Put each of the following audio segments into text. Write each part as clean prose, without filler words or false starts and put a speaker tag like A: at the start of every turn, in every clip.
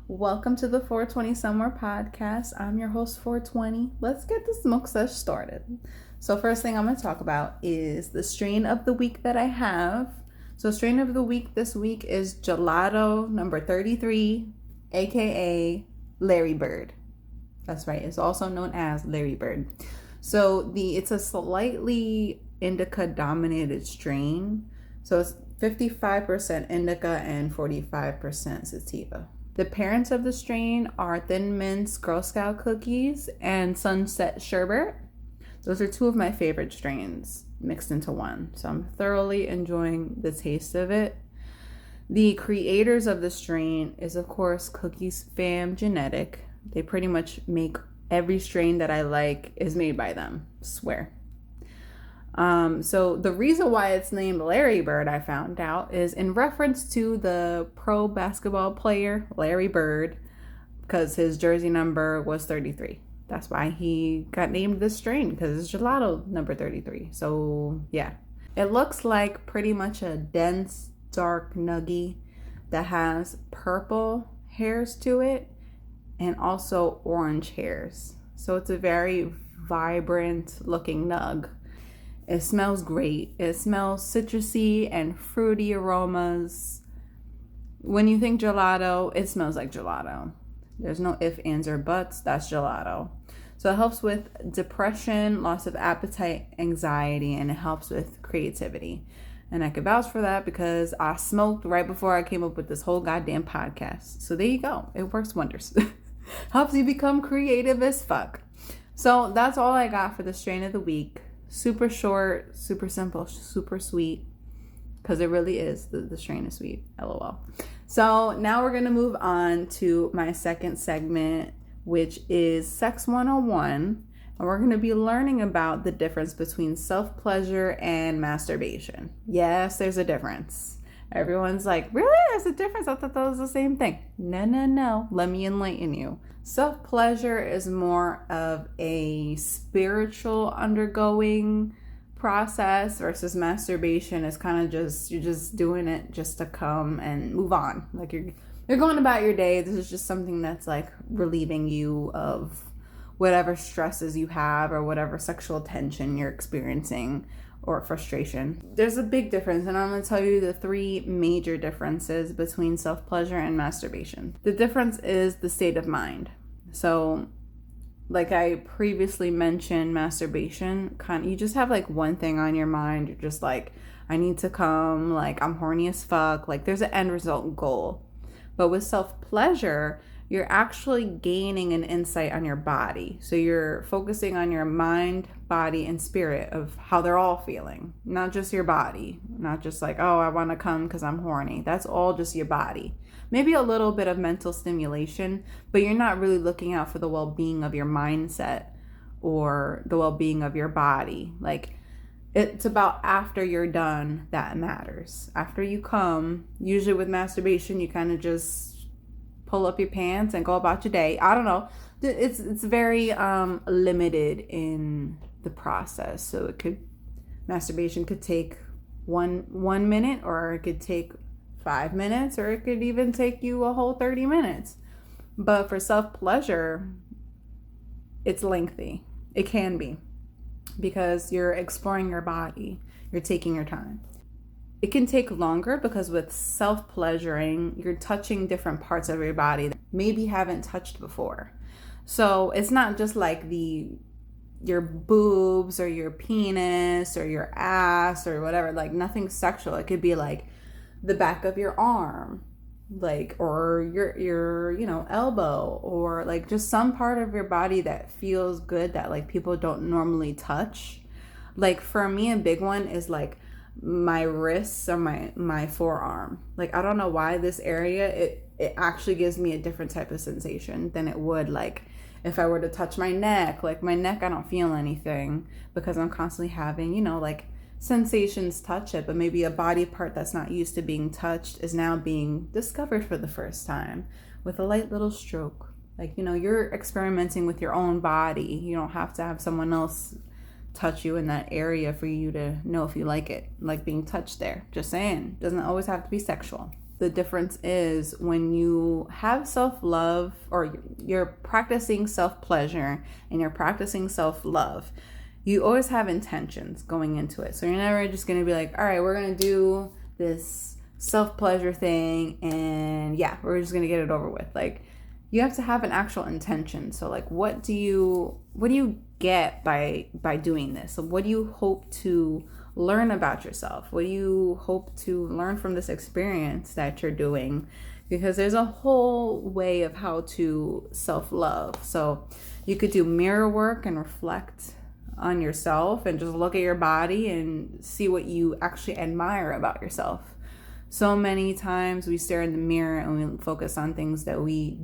A: Welcome to the 420 Somewhere podcast. I'm your host, 420. Let's get the smoke sesh started. So first thing I'm going to talk about is the strain of the week that I have. So strain of the week this week is Gelato number 33, aka Larry Bird. That's right. It's also known as Larry Bird. So it's a slightly indica dominated strain. So it's 55% indica and 45% sativa. The parents of the strain are Thin Mints Girl Scout cookies and Sunset Sherbet. Those are two of my favorite strains mixed into one. So I'm thoroughly enjoying the taste of it. The creators of the strain is, of course, Cookies Fam Genetic. They pretty much make every strain that I like is made by them. Swear. So the reason why it's named Larry Bird, I found out, is in reference to the pro basketball player Larry Bird, because his jersey number was 33. That's why he got named this strain, because it's Gelato number 33. So yeah, it looks like pretty much a dense, dark nuggie that has purple hairs to it and also orange hairs. So it's a very vibrant looking nug. It smells great. It smells citrusy and fruity aromas. When you think gelato, it smells like gelato. There's no ifs, ands, or buts. That's gelato. So it helps with depression, loss of appetite, anxiety, and it helps with creativity. And I can vouch for that because I smoked right before I came up with this whole goddamn podcast. So there you go. It works wonders. Helps you become creative as fuck. So that's all I got for the strain of the week. Super short, super simple, super sweet, because it really is. The strain is sweet. LOL. So now we're going to move on to my second segment, which is Sex 101. And we're going to be learning about the difference between self-pleasure and masturbation. Yes, there's a difference. Everyone's like, really? There's a difference? I thought that was the same thing. No. Let me enlighten you. Self-pleasure is more of a spiritual undergoing process versus masturbation is kind of just, you're just doing it just to come and move on. Like you're going about your day. This is just something that's like relieving you of whatever stresses you have or whatever sexual tension you're experiencing or frustration. There's a big difference, and I'm going to tell you the three major differences between self-pleasure and masturbation. The difference is the state of mind. So, like I previously mentioned, masturbation, you just have like one thing on your mind. You're just like, I need to come, like I'm horny as fuck. Like there's an end result goal. But with self-pleasure, you're actually gaining an insight on your body. So you're focusing on your mind, body, and spirit of how they're all feeling. Not just your body. Not just like, oh, I want to come because I'm horny. That's all just your body. Maybe a little bit of mental stimulation, but you're not really looking out for the well-being of your mindset or the well-being of your body. Like, it's about after you're done that matters. After you come, usually with masturbation, you kind of just pull up your pants and go about your day. I don't know. It's very limited in the process. So masturbation could take one minute, or it could take 5 minutes, or it could even take you a whole 30 minutes. But for self-pleasure, it's lengthy. It can be, because you're exploring your body. You're taking your time. It can take longer because with self-pleasuring, you're touching different parts of your body that maybe haven't touched before. So it's not just like your boobs or your penis or your ass or whatever, like nothing sexual. It could be like the back of your arm, like, or your elbow, or like just some part of your body that feels good that like people don't normally touch. Like for me, a big one is like my wrists or my forearm. Like I don't know why this area, it actually gives me a different type of sensation than it would like if I were to touch my neck. Like my neck, I don't feel anything because I'm constantly having like sensations touch it, but maybe a body part that's not used to being touched is now being discovered for the first time with a light little stroke. Like you're experimenting with your own body. You don't have to have someone else touch you in that area for you to know if you like it, like being touched there. Just saying, doesn't always have to be sexual. The difference is when you have self-love, or you're practicing self-pleasure and you're practicing self-love, you always have intentions going into it. So you're never just going to be like, all right, we're going to do this self-pleasure thing and yeah, we're just going to get it over with. Like, you have to have an actual intention. So like, what do you get by doing this? So what do you hope to learn about yourself? What do you hope to learn from this experience that you're doing? Because there's a whole way of how to self-love. So you could do mirror work and reflect on yourself and just look at your body and see what you actually admire about yourself. So many times we stare in the mirror and we focus on things that we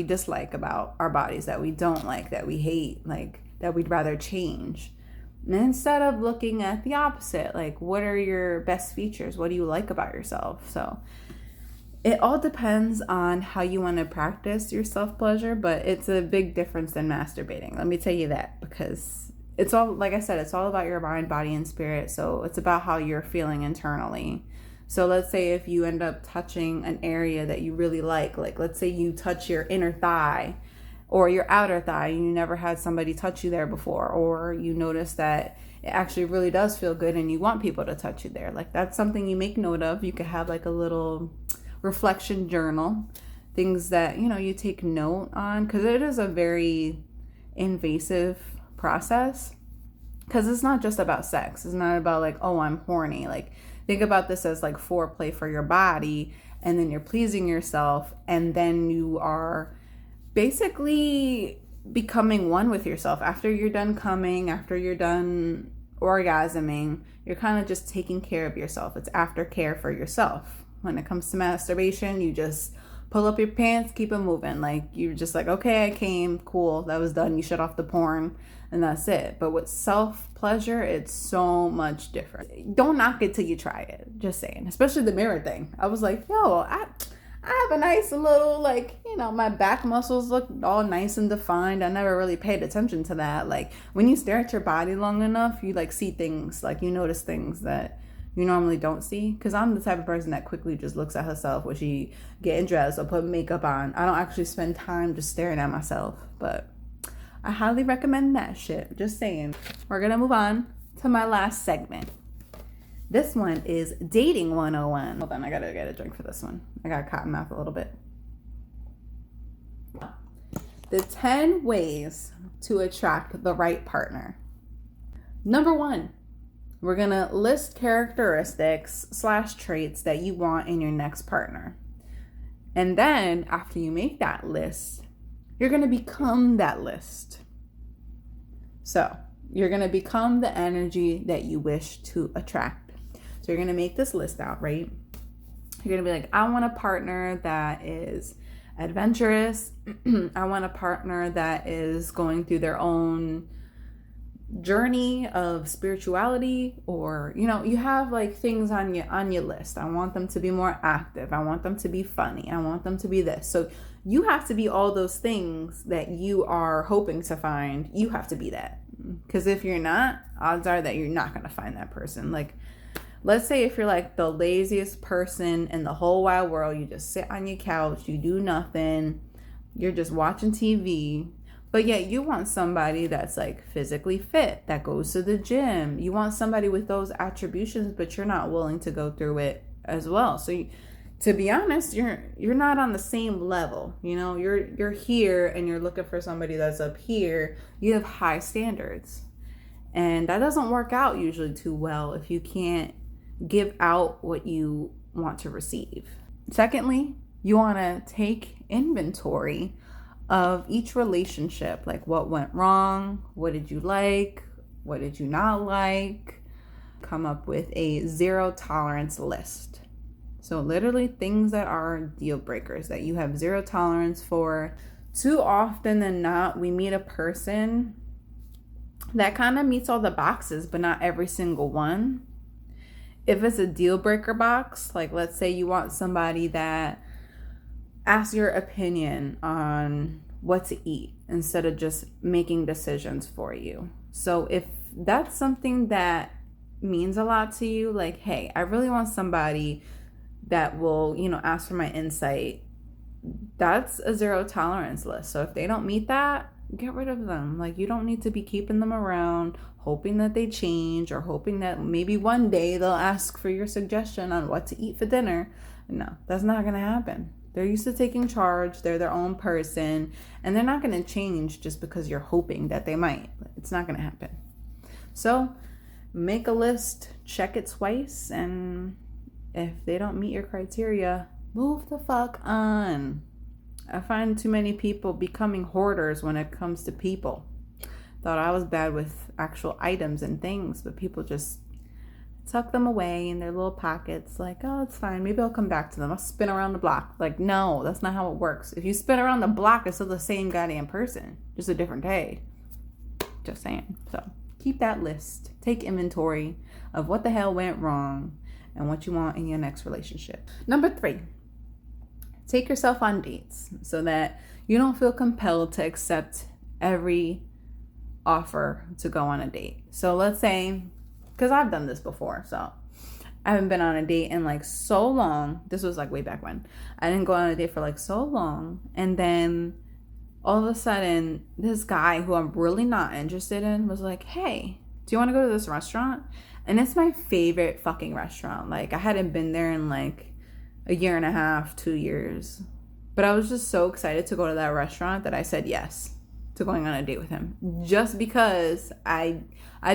A: dislike about our bodies, that we don't like, that we hate, like that we'd rather change. And instead of looking at the opposite, like, what are your best features? What do you like about yourself? So it all depends on how you want to practice your self-pleasure, but it's a big difference than masturbating. Let me tell you that, because it's all, like I said, it's all about your mind, body, and spirit. So it's about how you're feeling internally. So let's say if you end up touching an area that you really like let's say you touch your inner thigh or your outer thigh, and you never had somebody touch you there before, or you notice that it actually really does feel good and you want people to touch you there. Like, that's something you make note of. You could have like a little reflection journal, things that, you take note on, because it is a very invasive process, because it's not just about sex. It's not about like, oh, I'm horny. Like, think about this as like foreplay for your body, and then you're pleasing yourself, and then you are basically becoming one with yourself. After you're done coming, after you're done orgasming, you're kind of just taking care of yourself. It's aftercare for yourself. When it comes to masturbation, you just pull up your pants, keep it moving. Like, you're just like, okay, I came, cool, that was done. You shut off the porn, and that's it. But with self-pleasure, it's so much different. Don't knock it till you try it. Just saying. Especially the mirror thing. I was like, yo, I have a nice little, like, my back muscles look all nice and defined. I never really paid attention to that. Like, when you stare at your body long enough, you like see things, like you notice things that you normally don't see. Because I'm the type of person that quickly just looks at herself when she getting dressed or put makeup on. I don't actually spend time just staring at myself. But I highly recommend that shit. Just saying. We're going to move on to my last segment. This one is Dating 101. Hold on, I got to get a drink for this one. I got cotton mouth a little bit. The 10 ways to attract the right partner. Number 1, we're going to list characteristics / traits that you want in your next partner. And then after you make that list, you're going to become that list. So you're going to become the energy that you wish to attract. So you're going to make this list out, right? You're going to be like, I want a partner that is adventurous. I want a partner that is going through their own journey of spirituality, or you have like things on your list. I want them to be more active. I want them to be funny. I want them to be this. So you have to be all those things that you are hoping to find. You have to be that, because if you're not, odds are that you're not going to find that person. Like, let's say if you're like the laziest person in the whole wide world, you just sit on your couch, you do nothing, you're just watching TV, but yet you want somebody that's like physically fit, that goes to the gym. You want somebody with those attributions, but you're not willing to go through it as well. So to be honest, you're not on the same level. You're here and you're looking for somebody that's up here. You have high standards, and that doesn't work out usually too well if you can't give out what you want to receive. Secondly, you want to take inventory of each relationship. Like, what went wrong? What did you like? What did you not like? Come up with a 0 tolerance list. So literally things that are deal breakers that you have 0 tolerance for. Too often than not, we meet a person that kind of meets all the boxes, but not every single one. If it's a deal breaker box, like let's say you want somebody that asks your opinion on what to eat instead of just making decisions for you. So if that's something that means a lot to you, like, hey, I really want somebody that will, ask for my insight, that's a zero tolerance list. So if they don't meet that, get rid of them. Like, you don't need to be keeping them around, hoping that they change, or hoping that maybe one day they'll ask for your suggestion on what to eat for dinner. No, that's not going to happen. They're used to taking charge. They're their own person, and they're not going to change just because you're hoping that they might. It's not going to happen. So make a list, check it twice, and if they don't meet your criteria, move the fuck on. I find too many people becoming hoarders when it comes to people. Thought I was bad with actual items and things, but people just tuck them away in their little pockets, like, oh, it's fine, maybe I'll come back to them, I'll spin around the block. Like, no, that's not how it works. If you spin around the block, it's still the same goddamn person, just a different day. Just saying. So keep that list, take inventory of what the hell went wrong and what you want in your next relationship. Number 3, take yourself on dates so that you don't feel compelled to accept every offer to go on a date. So let's say, because I've done this before, so I haven't been on a date in like so long. This was like way back when. I didn't go on a date for like so long, and then all of a sudden this guy who I'm really not interested in was like, hey, do you want to go to this restaurant? And it's my favorite fucking restaurant. Like, I hadn't been there in like a year and a half, 2 years, but I was just so excited to go to that restaurant that I said yes to going on a date with him, just because I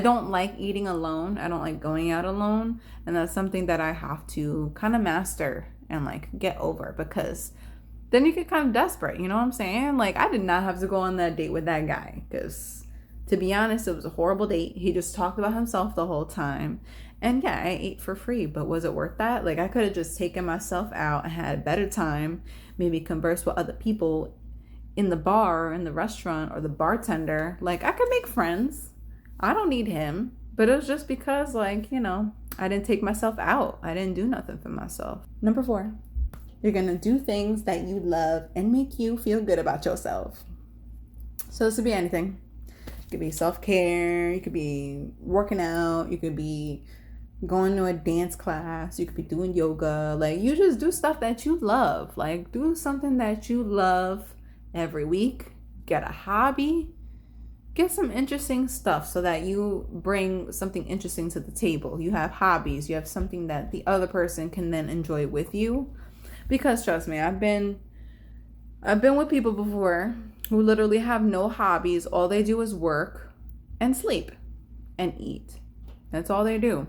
A: don't like eating alone. I don't like going out alone, and that's something that I have to kind of master and like get over, because then you get kind of desperate, you know what I'm saying? Like, I did not have to go on that date with that guy, because to be honest, it was a horrible date. He just talked about himself the whole time, and yeah, I ate for free, but was it worth that? Like, I could have just taken myself out and had a better time, maybe conversed with other people in the bar, in the restaurant, or the bartender. Like, I could make friends. I don't need him. But it was just because, like, I didn't take myself out. I didn't do nothing for myself. Number 4, you're going to do things that you love and make you feel good about yourself. So this could be anything. It could be self-care. You could be working out. You could be going to a dance class. You could be doing yoga. Like, you just do stuff that you love. Like, do something that you love every week. Get a hobby. Get some interesting stuff so that you bring something interesting to the table. You have hobbies. You have something that the other person can then enjoy with you. Because trust me, I've been with people before who literally have no hobbies. All they do is work and sleep and eat. That's all they do.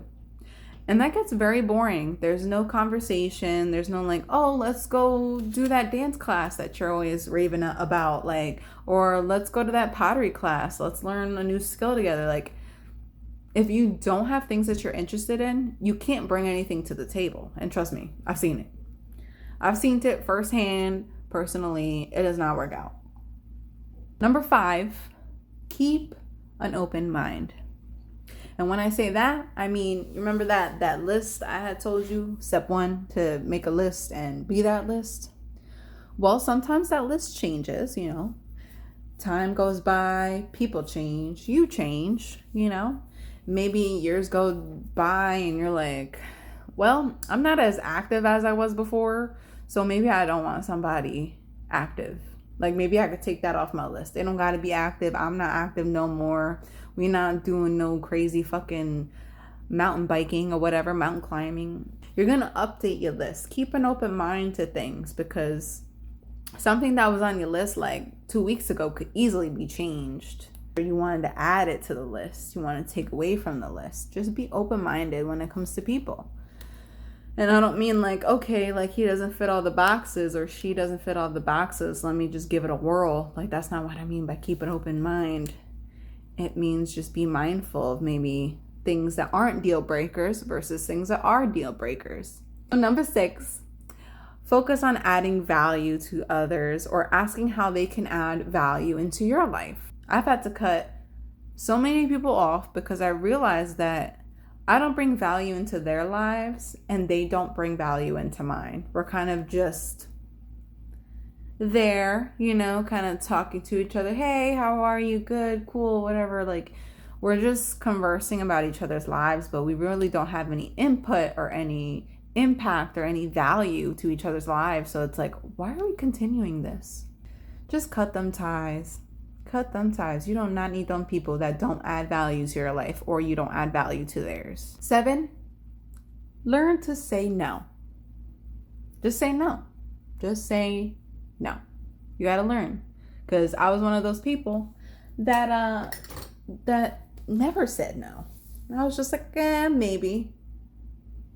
A: And that gets very boring. There's no conversation. There's no like, oh, let's go do that dance class that you're always raving about. Like, or let's go to that pottery class. Let's learn a new skill together. Like, if you don't have things that you're interested in, you can't bring anything to the table. And trust me, I've seen it. I've seen it firsthand, personally. It does not work out. Number 5, keep an open mind. And when I say that, I mean, remember that list I had told you, step 1, to make a list and be that list? Well, sometimes that list changes, Time goes by, people change, you change, Maybe years go by and you're like, well, I'm not as active as I was before, so maybe I don't want somebody active. Like, maybe I could take that off my list. They don't got to be active. I'm not active no more. We're not doing no crazy fucking mountain biking or whatever, mountain climbing. You're going to update your list. Keep an open mind to things, because something that was on your list like 2 weeks ago could easily be changed. Or you wanted to add it to the list. You want to take away from the list. Just be open-minded when it comes to people. And I don't mean like, okay, like he doesn't fit all the boxes or she doesn't fit all the boxes, let me just give it a whirl. Like, that's not what I mean by keep an open mind. It means just be mindful of maybe things that aren't deal breakers versus things that are deal breakers. So number 6, focus on adding value to others or asking how they can add value into your life. I've had to cut so many people off because I realized that I don't bring value into their lives and they don't bring value into mine. We're kind of just there, kind of talking to each other. Hey, how are you? Good, cool, whatever. Like, we're just conversing about each other's lives, but we really don't have any input or any impact or any value to each other's lives. So it's like, why are we continuing this? Just cut them ties. Cut them ties. You do not need them people that don't add value to your life, or you don't add value to theirs. 7, learn to say no. Just say no. Just say no. You got to learn. Because I was one of those people that never said no. And I was just like, maybe.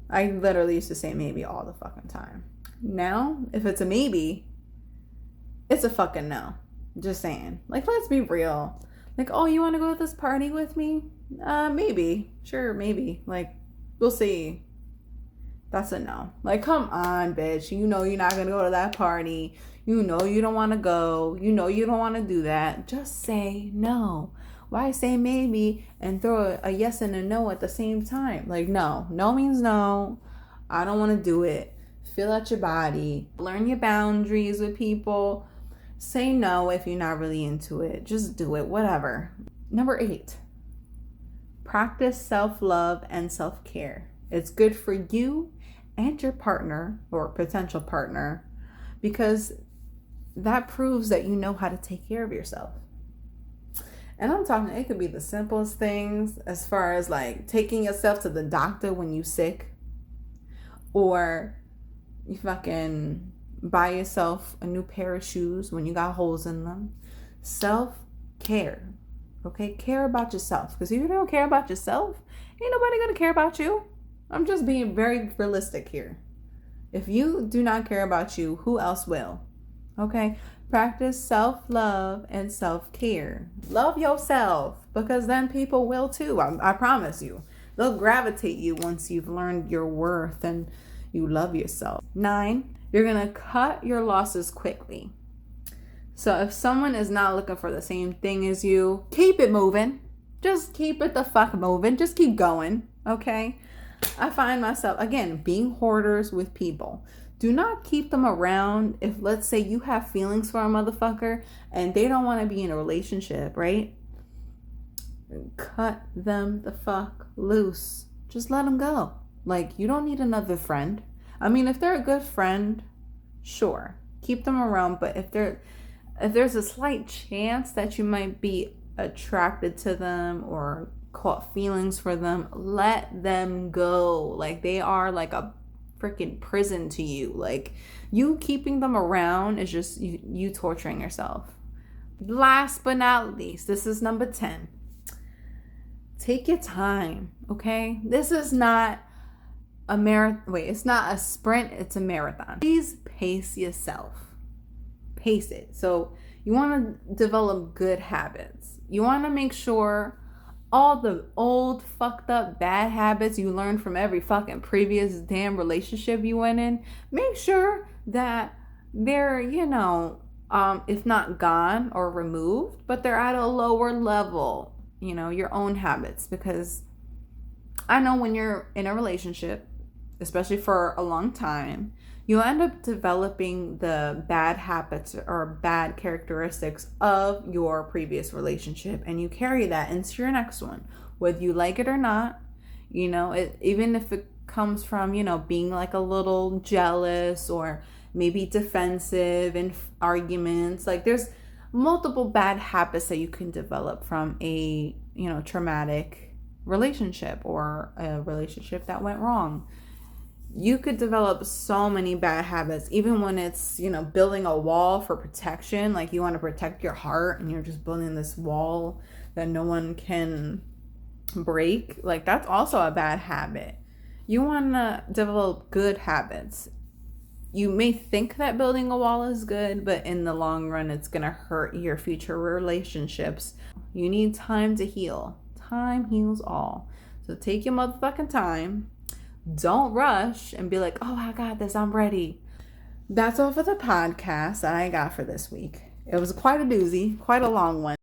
A: I literally used to say maybe all the fucking time. Now, if it's a maybe, it's a fucking no. Just saying. Like, let's be real. Like, oh, you want to go to this party with me? Maybe. Sure, maybe. Like, we'll see. That's a no. Like, come on, bitch. You know you're not going to go to that party. You know you don't want to go. You know you don't want to do that. Just say no. Why say maybe and throw a yes and a no at the same time? Like, no. No means no. I don't want to do it. Feel out your body. Learn your boundaries with people. Say no if you're not really into it. Just do it. Whatever. Number 8. Practice self-love and self-care. It's good for you and your partner or potential partner, because that proves that you know how to take care of yourself. And I'm talking, it could be the simplest things, as far as like taking yourself to the doctor when you sick, or you fucking buy yourself a new pair of shoes when you got holes in them. Self-care. Okay? Care about yourself. Because if you don't care about yourself, ain't nobody gonna care about you. I'm just being very realistic here. If you do not care about you, who else will? Okay? Practice self-love and self-care. Love yourself, because then people will too. I promise you. They'll gravitate you once you've learned your worth and you love yourself. 9, you're going to cut your losses quickly. So if someone is not looking for the same thing as you, keep it moving. Just keep it the fuck moving. Just keep going. Okay? I find myself, again, being hoarders with people. Do not keep them around if, let's say, you have feelings for a motherfucker and they don't want to be in a relationship, right? Cut them the fuck loose. Just let them go. Like, you don't need another friend. I mean, if they're a good friend, sure, keep them around. But if there's a slight chance that you might be attracted to them or caught feelings for them, let them go. Like, they are like a freaking prison to you. Like, you keeping them around is just you torturing yourself. Last but not least, this is number 10. Take your time, okay? This is not a marathon. Wait, it's not a sprint, it's a marathon. Please pace yourself. Pace it. So you want to develop good habits. You want to make sure all the old fucked up bad habits you learned from every fucking previous damn relationship you went in, make sure that they're, if not gone or removed, but they're at a lower level, your own habits. Because I know when you're in a relationship, especially for a long time, you end up developing the bad habits or bad characteristics of your previous relationship, and you carry that into your next one, whether you like it or not. Even if it comes from, being like a little jealous or maybe defensive in arguments. Like, there's multiple bad habits that you can develop from a, traumatic relationship or a relationship that went wrong. You could develop so many bad habits, even when it's, building a wall for protection. Like, you want to protect your heart and you're just building this wall that no one can break. Like, that's also a bad habit. You want to develop good habits. You may think that building a wall is good, but in the long run, it's going to hurt your future relationships. You need time to heal. Time heals all. So take your motherfucking time. Don't rush and be like, oh, I got this, I'm ready. That's all for the podcast that I got for this week. It was quite a doozy, quite a long one.